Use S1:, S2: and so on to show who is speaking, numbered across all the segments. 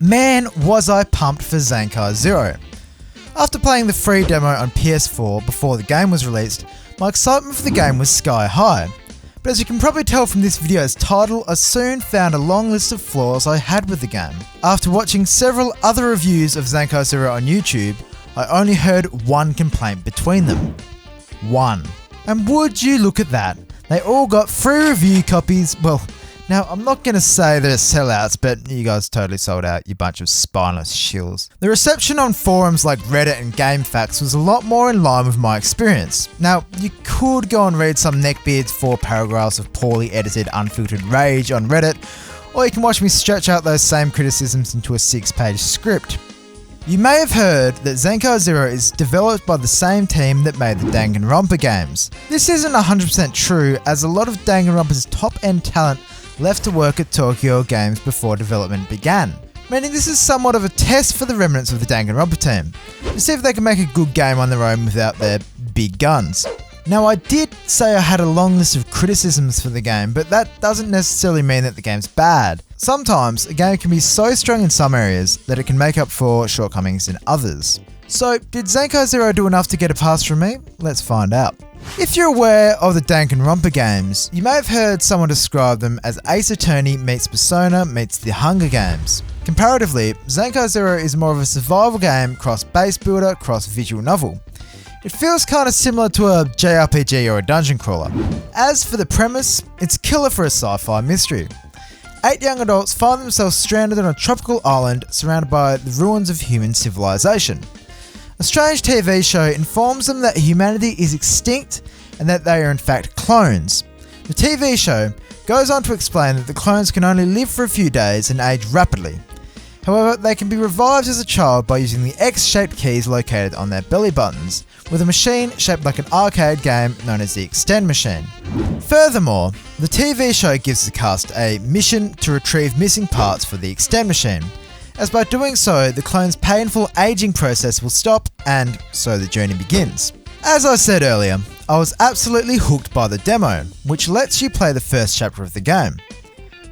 S1: Man, was I pumped for Zanki Zero. After playing the free demo on PS4 before the game was released, my excitement for the game was sky high. But as you can probably tell from this video's title, I soon found a long list of flaws I had with the game. After watching several other reviews of Zanki Zero on YouTube, I only heard one complaint between them. One. And would you look at that, they all got free review copies. Well, now I'm not going to say they're sellouts, but you guys totally sold out, you bunch of spineless shills. The reception on forums like Reddit and GameFAQs was a lot more in line with my experience. Now, you could go and read some neckbeard's 4 paragraphs of poorly edited, unfiltered rage on Reddit, or you can watch me stretch out those same criticisms into a 6-page script. You may have heard that Zanki Zero is developed by the same team that made the Danganronpa games. This isn't 100% true, as a lot of Danganronpa's top-end talent left to work at Tokyo Games before development began, meaning this is somewhat of a test for the remnants of the Danganronpa team, to see if they can make a good game on their own without their big guns. Now, I did say I had a long list of criticisms for the game, but that doesn't necessarily mean that the game's bad. Sometimes, a game can be so strong in some areas that it can make up for shortcomings in others. So, did Zanki Zero do enough to get a pass from me? Let's find out. If you're aware of the Danganronpa games, you may have heard someone describe them as Ace Attorney meets Persona meets the Hunger Games. Comparatively, Zanki Zero is more of a survival game cross base builder cross visual novel. It feels kinda similar to a JRPG or a dungeon crawler. As for the premise, it's killer for a sci-fi mystery. 8 young adults find themselves stranded on a tropical island surrounded by the ruins of human civilization. A strange TV show informs them that humanity is extinct and that they are in fact clones. The TV show goes on to explain that the clones can only live for a few days and age rapidly. However, they can be revived as a child by using the X-shaped keys located on their belly buttons, with a machine shaped like an arcade game known as the Extend Machine. Furthermore, the TV show gives the cast a mission to retrieve missing parts for the Extend Machine, as by doing so, the clone's painful aging process will stop, and so the journey begins. As I said earlier, I was absolutely hooked by the demo, which lets you play the first chapter of the game.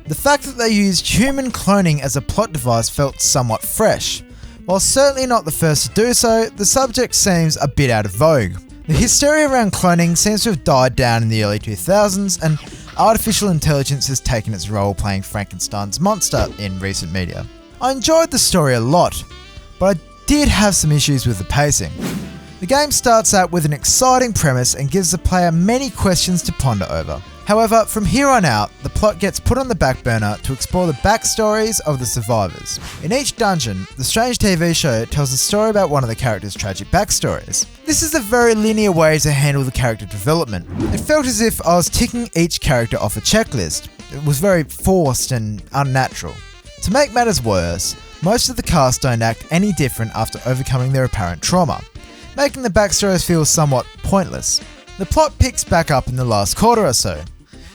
S1: The fact that they used human cloning as a plot device felt somewhat fresh. While certainly not the first to do so, the subject seems a bit out of vogue. The hysteria around cloning seems to have died down in the early 2000s, and artificial intelligence has taken its role playing Frankenstein's monster in recent media. I enjoyed the story a lot, but I did have some issues with the pacing. The game starts out with an exciting premise and gives the player many questions to ponder over. However, from here on out, the plot gets put on the back burner to explore the backstories of the survivors. In each dungeon, the strange TV show tells a story about one of the characters' tragic backstories. This is a very linear way to handle the character development. It felt as if I was ticking each character off a checklist. It was very forced and unnatural. To make matters worse, most of the cast don't act any different after overcoming their apparent trauma, making the backstories feel somewhat pointless. The plot picks back up in the last quarter or so.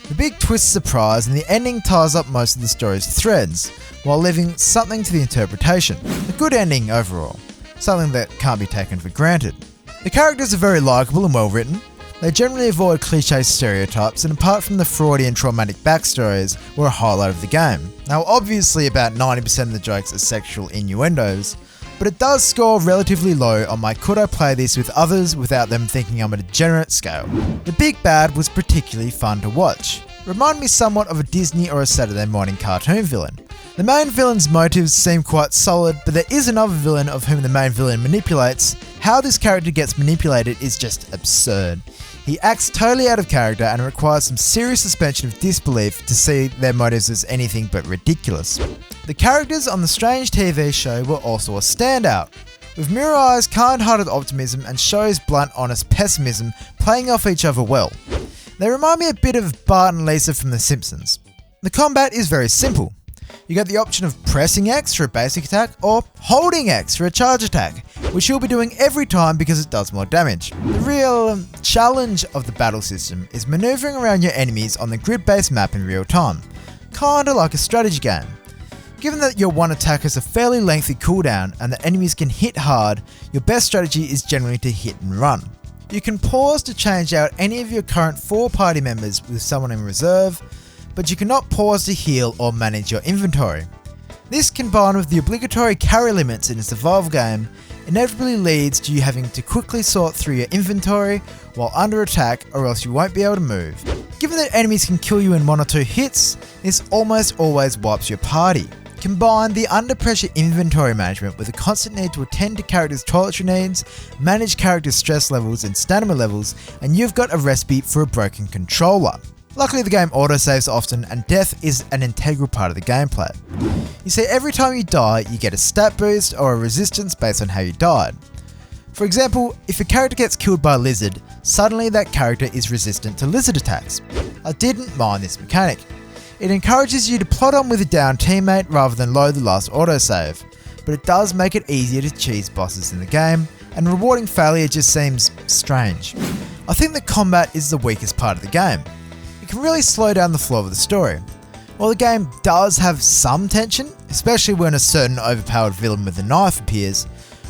S1: The big twist surprise and the ending ties up most of the story's threads, while leaving something to the interpretation. A good ending overall, something that can't be taken for granted. The characters are very likeable and well written. They generally avoid cliche stereotypes, and apart from the Freudian traumatic backstories, were a highlight of the game. Now obviously about 90% of the jokes are sexual innuendos, but it does score relatively low on my could I play this with others without them thinking I'm a degenerate scale. The big bad was particularly fun to watch. Remind me somewhat of a Disney or a Saturday morning cartoon villain. The main villain's motives seem quite solid, but there is another villain of whom the main villain manipulates. How this character gets manipulated is just absurd. He acts totally out of character and requires some serious suspension of disbelief to see their motives as anything but ridiculous. The characters on the strange TV show were also a standout, with Mirai's kind-hearted optimism and Sho's blunt, honest pessimism playing off each other well. They remind me a bit of Bart and Lisa from The Simpsons. The combat is very simple. You get the option of pressing X for a basic attack or holding X for a charge attack, which you'll be doing every time because it does more damage. The real challenge of the battle system is maneuvering around your enemies on the grid-based map in real time, kinda like a strategy game. Given that your one attack has a fairly lengthy cooldown and that enemies can hit hard, your best strategy is generally to hit and run. You can pause to change out any of your current 4 party members with someone in reserve, but you cannot pause to heal or manage your inventory. This, combined with the obligatory carry limits in a survival game, inevitably leads to you having to quickly sort through your inventory while under attack, or else you won't be able to move. Given that enemies can kill you in 1 or 2 hits, this almost always wipes your party. Combine the under pressure inventory management with the constant need to attend to characters' toiletry needs, manage characters' stress levels and stamina levels, and you've got a recipe for a broken controller. Luckily, the game autosaves often, and death is an integral part of the gameplay. You see, every time you die, you get a stat boost or a resistance based on how you died. For example, if a character gets killed by a lizard, suddenly that character is resistant to lizard attacks. I didn't mind this mechanic. It encourages you to plod on with a down teammate rather than load the last autosave, but it does make it easier to cheese bosses in the game, and rewarding failure just seems strange. I think the combat is the weakest part of the game. It can really slow down the flow of the story. While the game does have some tension, especially when a certain overpowered villain with a knife appears,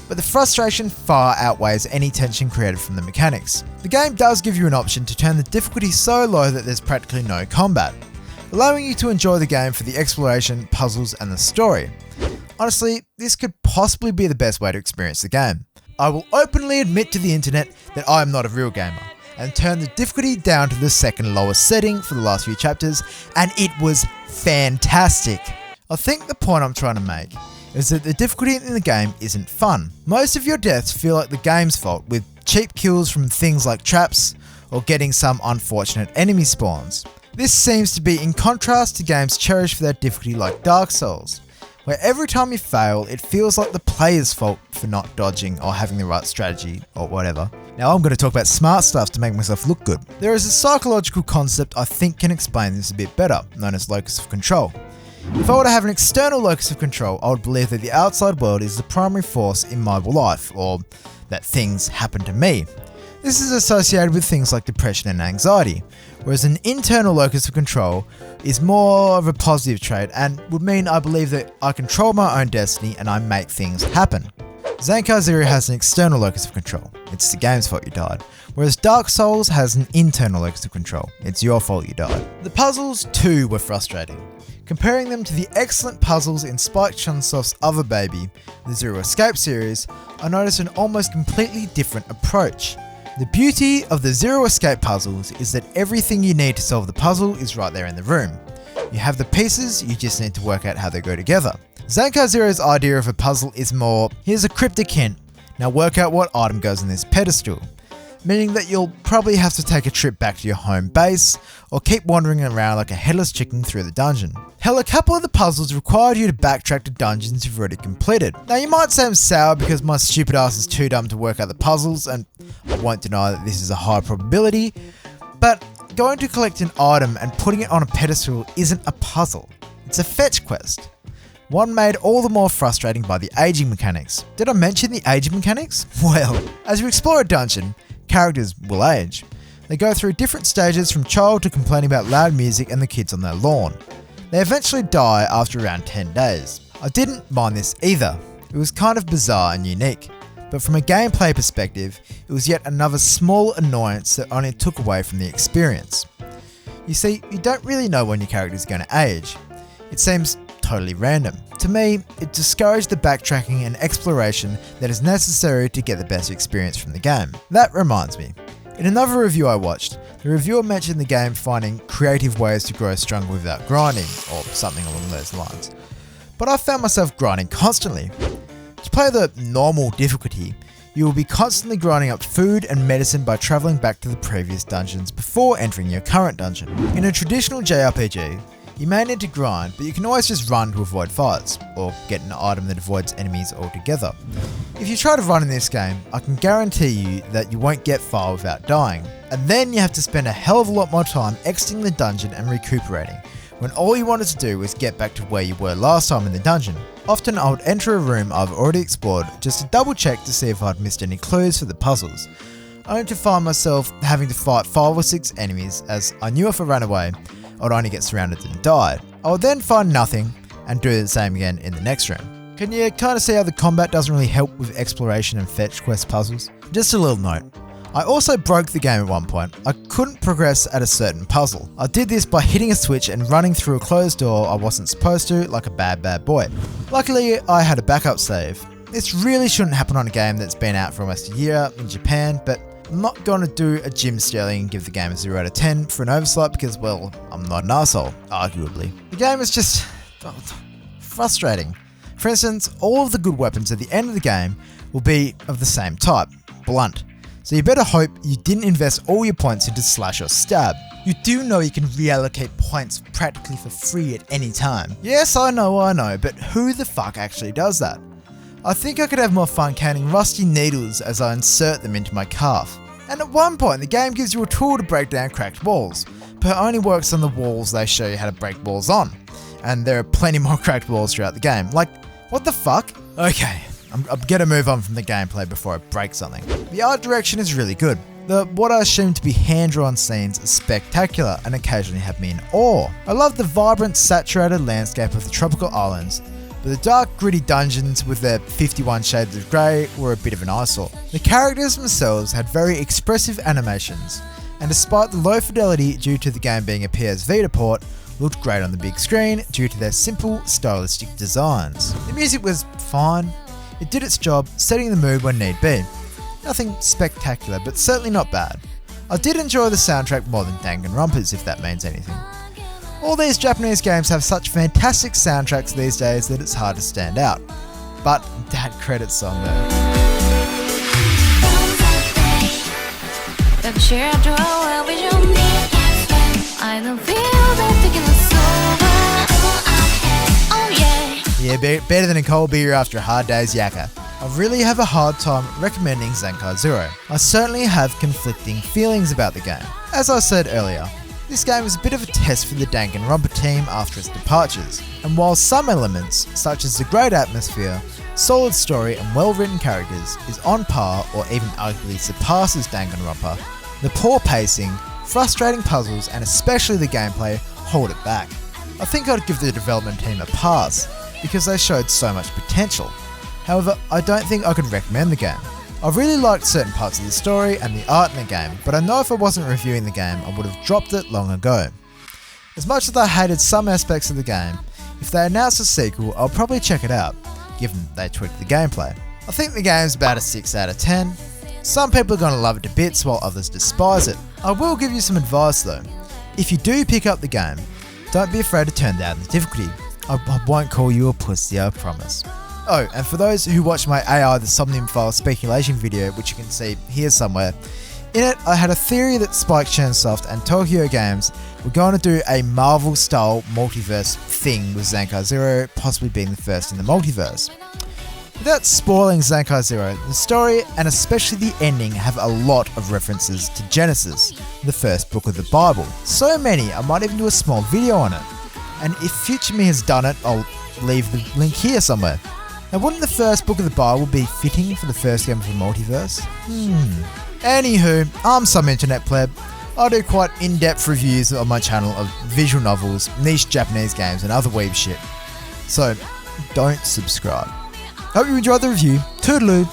S1: but the frustration far outweighs any tension created from the mechanics. The game does give you an option to turn the difficulty so low that there's practically no combat, allowing you to enjoy the game for the exploration, puzzles, and the story. Honestly, this could possibly be the best way to experience the game. I will openly admit to the internet that I am not a real gamer, and turn the difficulty down to the second lowest setting for the last few chapters, and it was fantastic. I think the point I'm trying to make is that the difficulty in the game isn't fun. Most of your deaths feel like the game's fault, with cheap kills from things like traps or getting some unfortunate enemy spawns. This seems to be in contrast to games cherished for their difficulty like Dark Souls, where every time you fail, it feels like the player's fault for not dodging or having the right strategy or whatever. Now I'm going to talk about smart stuff to make myself look good. There is a psychological concept I think can explain this a bit better, known as locus of control. If I were to have an external locus of control, I would believe that the outside world is the primary force in my life, or that things happen to me. This is associated with things like depression and anxiety, whereas an internal locus of control is more of a positive trait and would mean I believe that I control my own destiny and I make things happen. Zanki Zero has an external locus of control. It's the game's fault you died. Whereas Dark Souls has an internal locus of control. It's your fault you died. The puzzles too were frustrating. Comparing them to the excellent puzzles in Spike Chunsoft's other baby, the Zero Escape series, I noticed an almost completely different approach. The beauty of the Zero Escape puzzles is that everything you need to solve the puzzle is right there in the room. You have the pieces, you just need to work out how they go together. Zanki Zero's idea of a puzzle is more, here's a cryptic hint, now work out what item goes on this pedestal, meaning that you'll probably have to take a trip back to your home base, or keep wandering around like a headless chicken through the dungeon. Hell, a couple of the puzzles required you to backtrack to dungeons you've already completed. Now you might say I'm sour because my stupid ass is too dumb to work out the puzzles, and I won't deny that this is a high probability, but going to collect an item and putting it on a pedestal isn't a puzzle, it's a fetch quest. One made all the more frustrating by the aging mechanics. Did I mention the aging mechanics? Well, as you explore a dungeon, characters will age. They go through different stages from child to complaining about loud music and the kids on their lawn. They eventually die after around 10 days. I didn't mind this either. It was kind of bizarre and unique. But from a gameplay perspective, it was yet another small annoyance that only took away from the experience. You see, you don't really know when your character is going to age. It seems totally random. To me, it discouraged the backtracking and exploration that is necessary to get the best experience from the game. That reminds me, in another review I watched, the reviewer mentioned the game finding creative ways to grow stronger without grinding, or something along those lines. But I found myself grinding constantly. To play the normal difficulty, you will be constantly grinding up food and medicine by travelling back to the previous dungeons before entering your current dungeon. In a traditional JRPG, you may need to grind, but you can always just run to avoid fights, or get an item that avoids enemies altogether. If you try to run in this game, I can guarantee you that you won't get far without dying, and then you have to spend a hell of a lot more time exiting the dungeon and recuperating, when all you wanted to do was get back to where you were last time in the dungeon. Often I would enter a room I've already explored just to double check to see if I'd missed any clues for the puzzles, only to find myself having to fight 5 or 6 enemies, as I knew if I ran away, I'd only get surrounded and died. I would then find nothing and do the same again in the next room. Can you kind of see how the combat doesn't really help with exploration and fetch quest puzzles? Just a little note. I also broke the game at one point. I couldn't progress at a certain puzzle. I did this by hitting a switch and running through a closed door I wasn't supposed to, like a bad boy. Luckily, I had a backup save. This really shouldn't happen on a game that's been out for almost a year in Japan, but I'm not going to do a Jim Sterling and give the game a 0 out of 10 for an oversight because, well, I'm not an arsehole, arguably. The game is just frustrating. For instance, all of the good weapons at the end of the game will be of the same type, blunt. So you better hope you didn't invest all your points into slash or stab. You do know you can reallocate points practically for free at any time. Yes, I know, but who the fuck actually does that? I think I could have more fun counting rusty needles as I insert them into my calf. And at one point the game gives you a tool to break down cracked walls, but it only works on the walls they show you how to break walls on. And there are plenty more cracked walls throughout the game. Like, what the fuck? Okay, I'm gonna move on from the gameplay before I break something. The art direction is really good. What I assume to be hand-drawn scenes are spectacular and occasionally have me in awe. I love the vibrant, saturated landscape of the tropical islands, but the dark, gritty dungeons with their 51 shades of grey were a bit of an eyesore. The characters themselves had very expressive animations, and despite the low fidelity due to the game being a PS Vita port, looked great on the big screen due to their simple, stylistic designs. The music was fine. It did its job, setting the mood when need be. Nothing spectacular, but certainly not bad. I did enjoy the soundtrack more than Danganronpa's, if that means anything. All these Japanese games have such fantastic soundtracks these days that it's hard to stand out. But that credit song though. Yeah, better than a cold beer after a hard day's yakka. I really have a hard time recommending Zanki Zero. I certainly have conflicting feelings about the game. As I said earlier, this game is a bit of a test for the Danganronpa team after its departures, and while some elements, such as the great atmosphere, solid story and well-written characters, is on par or even arguably surpasses Danganronpa, the poor pacing, frustrating puzzles and especially the gameplay hold it back. I think I'd give the development team a pass, because they showed so much potential. However, I don't think I could recommend the game. I really liked certain parts of the story and the art in the game, but I know if I wasn't reviewing the game, I would have dropped it long ago. As much as I hated some aspects of the game, if they announced a sequel, I'll probably check it out, given they tweaked the gameplay. I think the game's about a 6 out of 10. Some people are going to love it to bits while others despise it. I will give you some advice though. If you do pick up the game, don't be afraid to turn down the difficulty. I won't call you a pussy, I promise. Oh, and for those who watch my AI the Somnium File speculation video, which you can see here somewhere, in it I had a theory that Spike Chunsoft and Tokyo Games were going to do a Marvel-style multiverse thing with Zanki Zero, possibly being the first in the multiverse. Without spoiling Zanki Zero, the story and especially the ending have a lot of references to Genesis, the first book of the Bible. So many I might even do a small video on it. And if future me has done it, I'll leave the link here somewhere. Now wouldn't the first book of the Bible be fitting for the first game of the multiverse? Anywho, I'm some internet pleb. I do quite in-depth reviews on my channel of visual novels, niche Japanese games and other weeb shit. So, don't subscribe. Hope you enjoyed the review. Toodaloo!